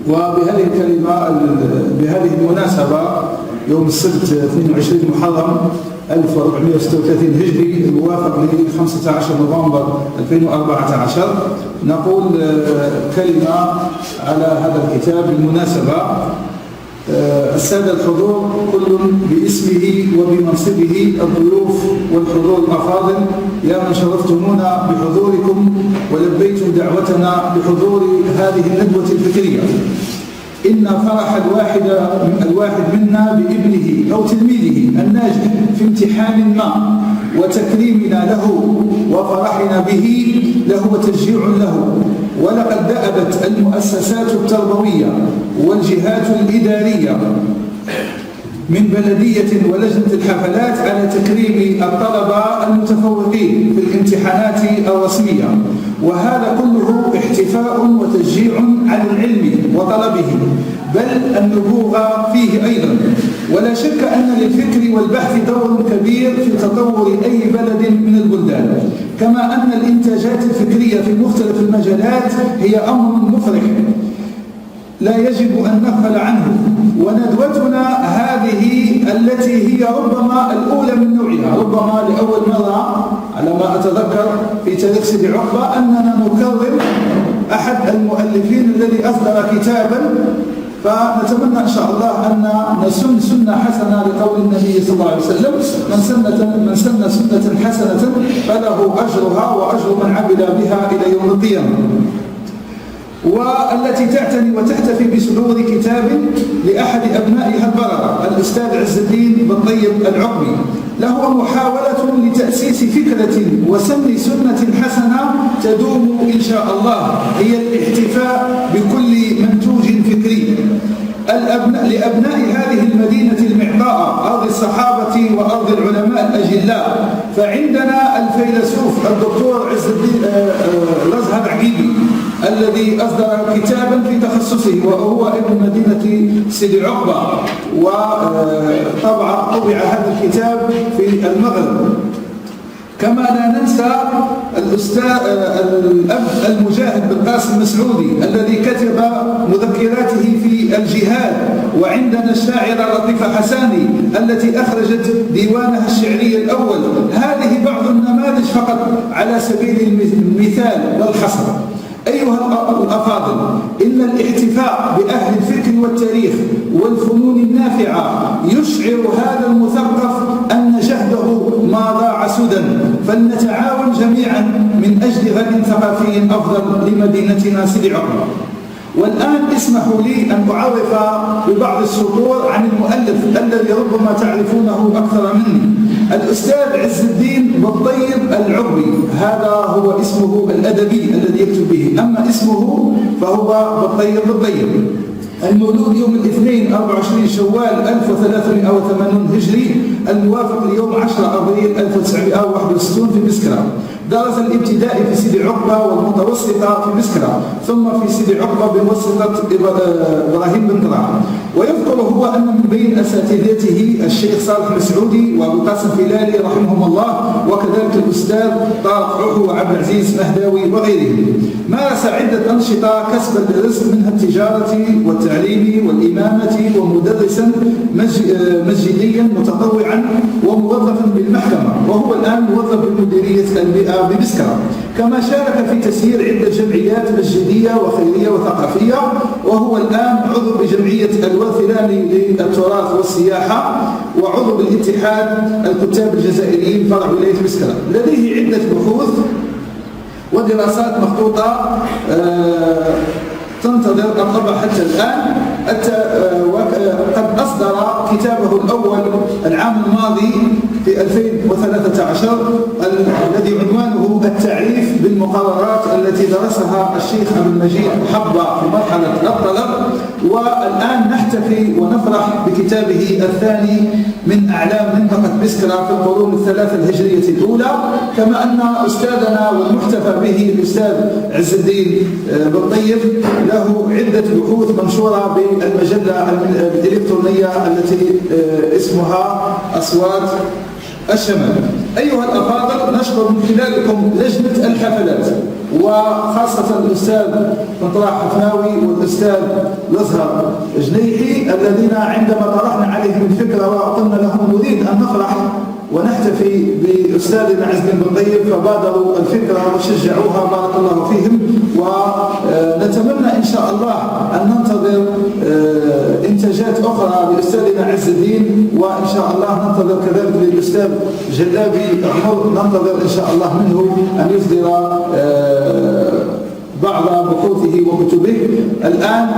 وبهذه الكلمة بهذه المناسبة يوم السبت 22 محرم 1436 هجري الموافق ل 15 نوفمبر 2014 نقول كلمة على هذا الكتاب بالمناسبة. السادة الحضور كل باسمه وبمنصبه، الضيوف والحضور الأفاضل، يا من شرفتمونا بحضوركم ولبيتم دعوتنا بحضور هذه الندوة الفكرية. إن فرح الواحد منا بابنه أو تلميذه الناجح في امتحان ما وتكريمنا له وفرحنا به له وتشجيع له. ولقد دأبت المؤسسات التربوية والجهات الإدارية من بلدية ولجنة الحفلات على تكريم الطلبة المتفوقين في الامتحانات الرسمية، وهذا كله احتفاء وتشجيع على العلم وطلبه، بل النبوغ فيه أيضا. ولا شك أن للفكر والبحث دور كبير في تطور أي بلد من البلدان، كما أن الإنتاجات الفكرية في مختلف المجالات هي أمر مفرح لا يجب أن نغفل عنه. وندوتنا هذه التي هي ربما الأولى من نوعها، ربما لأول مرة على ما أتذكر في تاريخ سيدي عقبة أننا نكرم أحد المؤلفين الذي أصدر كتابا، فنتمنى إن شاء الله أن نسن سنة حسنة لقول النبي صلى الله عليه وسلم: من سن سنة حسنة فله أجرها وأجر من عمل بها إلى يوم القيامة. والتي تعتني وتحتفي بصدور كتاب لأحد أبنائها البررة الأستاذ عز الدين بن طيب العقبي، له محاولة لتأسيس فكرة وسن سنة حسنة تدوم إن شاء الله، هي الاحتفاء بكل منتوج فكري لأبناء هذه المدينة المعطاء، أرض الصحابة وأرض العلماء الأجلاء. فعندنا الفيلسوف الدكتور عز الدين الأزهر عقيبي الذي أصدر كتابا في تخصصه، وهو ابن مدينة سيدي عقبة، وطبع هذا الكتاب في المغرب. كما لا ننسى الأستاذ الأب المجاهد بن قاسم مسعودي الذي كتب مذكراته في الجهاد. وعندنا الشاعرة لطيفة حساني التي أخرجت ديوانها الشعري الأول. هذه بعض النماذج فقط على سبيل المثال والحصر. أيها الأفاضل، إن الاحتفاء بأهل الفكر والتاريخ والفنون النافعة يشعر هذا المثقف أن جهده ما ضاع سدى، فلنتعاون جميعا من أجل غد ثقافي أفضل لمدينتنا سيدي عقبة. والآن اسمحوا لي أن أعرف ببعض السطور عن المؤلف الذي ربما تعرفونه أكثر مني، الأستاذ عز الدين بن طيب العقبي. هذا هو اسمه الأدبي الذي يكتب به، أما اسمه فهو بن طيب. المولود يوم الاثنين 24 شوال 1380 هجري، الموافق اليوم 10 أبريل 1961 في بسكرة. درس الابتدائي في سيدي عقبة والمتوسطة في بسكرة، ثم في سيدي عقبة بمتوسطة إبراهيم بن طلع. ويذكر هو أن من بين أساتذته الشيخ صالح مسعودي وأبو قاسم فيلالي رحمهم الله، وكذلك الأستاذ طارق عوحو وعبد العزيز مهداوي وغيرهم. مارس عدة أنشطة كسبا للرزق، منها التجارة والتعليم والإمامة، ومدرسا مسجديا متطوعا، وموظفا بالمحكمة، وهو الآن موظف بمديرية البيئة ببسكرة. كما شارك في تسيير عدة جمعيات مسجدية وخيرية وثقافية، وهو الآن عضو بجمعية الوثلاني للتراث والسياحة، وعضو بالاتحاد الكتاب الجزائريين فرع ولاية بسكرة. لديه عدة بحوث ودراسات مخطوطة تنتظر الطبع حتى الآن. قد أصدر كتابه الأول العام الماضي في 2013 الذي عنوانه التعريف بالمقررات التي درسها الشيخ عبد المجيد محبة في مرحلة الطلب. والآن نحتفي ونفرح بكتابه الثاني من أعلام منطقة بسكرة في القرون الثلاثة الهجرية الأولى. كما أن أستاذنا والمحتفى به الأستاذ عز الدين بن طيب له عدة بحوث منشورة بالمجلة الإلكترونية التي اسمها أصوات الشمال. أيها الأفاضل، نشكر من خلالكم لجنة الحفلات وخاصة الأستاذ طنطراح حفناوي والأستاذ الأزهر جنيحي الذين عندما طرحنا عليهم الفكرة وقلنا لهم نريد أن نفرح ونحتفي بأستاذنا عز بن طيب فبادروا الفكرة وشجعوها، بارك الله فيهم. ونتمنى إن شاء الله أن ننتظر إنتاجات أخرى لأستاذنا عز الدين، وإن شاء الله ننتظر كذلك للأستاذ جلابي عمر، ننتظر إن شاء الله منه أن يصدر بعض بحوثه وكتبه. الآن